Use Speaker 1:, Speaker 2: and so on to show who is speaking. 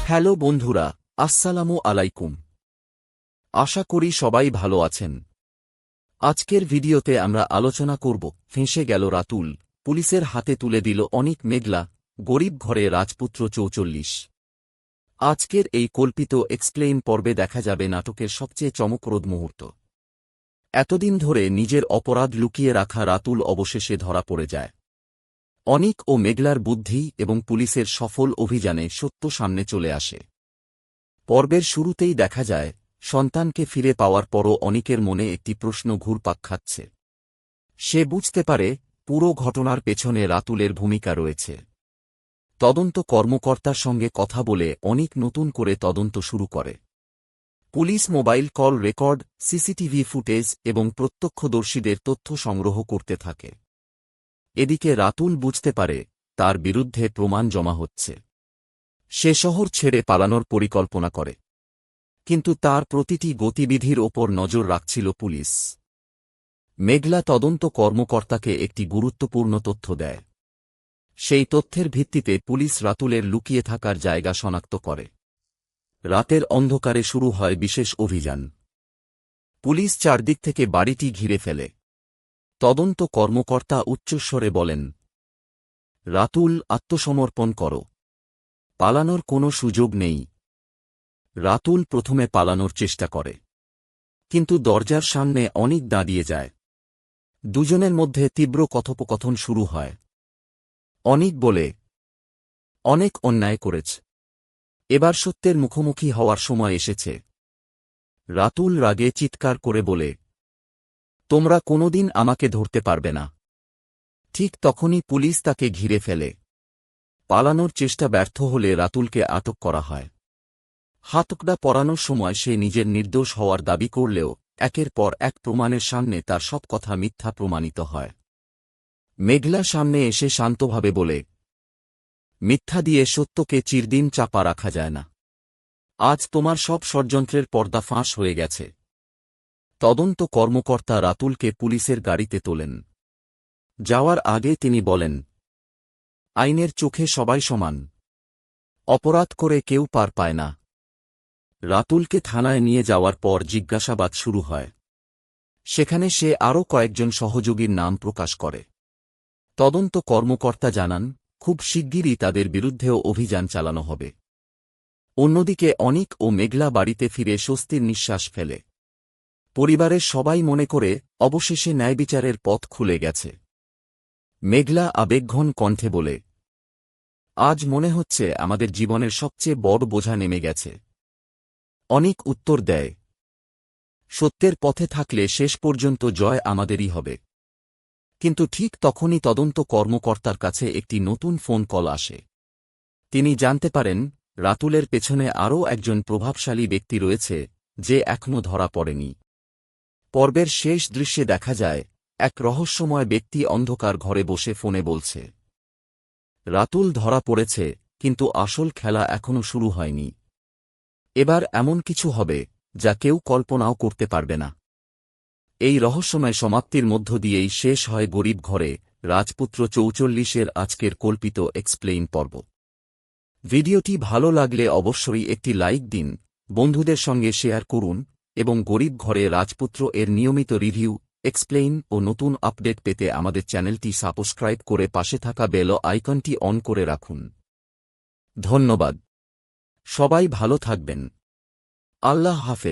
Speaker 1: Hello বন্ধুরা, আসসালামু আলাইকুম। আশা করি সবাই ভালো আছেন। আজকের ভিডিওতে আমরা আলোচনা করব ফেঁসে গেল রাতুল, পুলিশের হাতে তুলে দিল অনিক মেঘলা, গরিব ঘরে রাজপুত্র ৪৪। আজকের এই কল্পিত এক্সপ্লেইন পর্বে দেখা যাবে নাটকের সবচেয়ে চমকপ্রদ মুহূর্ত। এতদিন ধরে নিজের অপরাধ লুকিয়ে রাখা রাতুল অবশেষে ধরা পড়ে যায়। অনিক ও মেঘলার বুদ্ধি এবং পুলিশের সফল অভিযানে সত্য সামনে চলে আসে। পর্বের শুরুতেই দেখা যায়, সন্তানকে ফিরে পাওয়ার পরও অনিকের মনে একটি প্রশ্ন ঘুরপাক খাচ্ছে। সে বুঝতে পারে, পুরো ঘটনার পেছনে রাতুলের ভূমিকা রয়েছে। তদন্ত কর্মকর্তার সঙ্গে কথা বলে অনিক নতুন করে তদন্ত শুরু করে। Police mobile call record, CCTV footage এবং প্রত্যক্ষদর্শীদের তথ্য সংগ্রহ করতে থাকে। এদিকে রাতুল বুঝতে পারে, তার বিরুদ্ধে প্রমাণ জমা হচ্ছে। সে শহর ছেড়ে পালানোর পরিকল্পনা করে। কিন্তু তার প্রতিটি গতিবিধির ওপর নজর রাখছিল পুলিশ। মেঘলা তদন্ত কর্মকর্তাকে একটি গুরুত্বপূর্ণ তথ্য দেয়। সেই তথ্যের ভিত্তিতে পুলিশ রাতুলের লুকিয়ে থাকার জায়গা শনাক্ত করে। রাতের অন্ধকারে শুরু হয় বিশেষ অভিযান। পুলিশ চারদিক থেকে বাড়িটি ঘিরে ফেলে। তদন্ত কর্মকর্তা উচ্চস্বরে বলেন, রাতুল, আত্মসমর্পণ করো। পালানোর কোনো সুযোগ নেই। রাতুল প্রথমে পালানোর চেষ্টা করে, কিন্তু দরজার সামনে অনিক দাঁড়িয়ে যায়। দুজনের মধ্যে তীব্র কথোপকথন শুরু হয়। অনিক বলে, অনেক অন্যায় করেছে, এবার সত্যের মুখোমুখি হওয়ার সময় এসেছে। রাতুল রাগে চিৎকার করে বলে, তোমরা কোনোদিন আমাকে ধরতে পারবে না। ঠিক তখনই পুলিশ তাকে ঘিরে ফেলে। পালানোর চেষ্টা ব্যর্থ হলে রাতুলকে আটক করা হয়। হাতকড়া পরানোর সময় সে নিজের নির্দোষ হওয়ার দাবি করলেও একের পর এক প্রমাণের সামনে তার সব কথা মিথ্যা প্রমাণিত হয়। মেঘলা সামনে এসে শান্তভাবে বলে, মিথ্যা দিয়ে সত্যকে চিরদিন চাপা রাখা যায় না। আজ তোমার সব ষড়যন্ত্রের পর্দা ফাঁস হয়ে গেছে। তদন্ত কর্মকর্তা রাতুলকে পুলিশের গাড়িতে তোলেন। যাওয়ার আগে তিনি বলেন, আইনের চোখে সবাই সমান। অপরাধ করে কেউ পার পায় না। রাতুলকে থানায় নিয়ে যাওয়ার পর জিজ্ঞাসাবাদ শুরু হয়। সেখানে সে আরও কয়েকজন সহযোগীর নাম প্রকাশ করে। তদন্ত কর্মকর্তা জানান, খুব শিগগিরই তাদের বিরুদ্ধেও অভিযান চালানো হবে। অন্যদিকে অনিক ও মেঘলা বাড়িতে ফিরে স্বস্তির নিঃশ্বাস ফেলে। পরিবারের সবাই মনে করে, অবশেষে ন্যায়বিচারের পথ খুলে গেছে। মেঘলা আবেগঘন কণ্ঠে বলে, আজ মনে হচ্ছে আমাদের জীবনের সবচেয়ে বড় বোঝা নেমে গেছে। অনিক উত্তর দেয়, সত্যের পথে থাকলে শেষ পর্যন্ত জয় আমাদেরই হবে। কিন্তু ঠিক তখনই তদন্ত কর্মকর্তার কাছে একটি নতুন ফোন কল আসে। তিনি জানতে পারেন, রাতুলের পেছনে আরও একজন প্রভাবশালী ব্যক্তি রয়েছে, যে এখনও ধরা পড়েনি। পর্বের শেষ দৃশ্যে দেখা যায়, এক রহস্যময় ব্যক্তি অন্ধকার ঘরে বসে ফোনে বলছে, রাতুল ধরা পড়েছে, কিন্তু আসল খেলা এখনও শুরু হয়নি। এবার এমন কিছু হবে, যা কেউ কল্পনাও করতে পারবে না। এই রহস্যময় সমাপ্তির মধ্য দিয়েই শেষ হয় গরিব ঘরে রাজপুত্র ৪৪-এর আজকের কল্পিত এক্সপ্লেইন পর্ব। ভিডিওটি ভালো লাগলে অবশ্যই একটি লাইক দিন, বন্ধুদের সঙ্গে শেয়ার করুন এবং গরিব ঘরে রাজপুত্র এর নিয়মিত রিভিউ, এক্সপ্লেইন ও নতুন আপডেট পেতে আমাদের চ্যানেলটি সাবস্ক্রাইব করে পাশে থাকা বেল আইকনটি অন করে রাখুন। ধন্যবাদ। সবাই ভালো থাকবেন। আল্লাহ হাফেজ।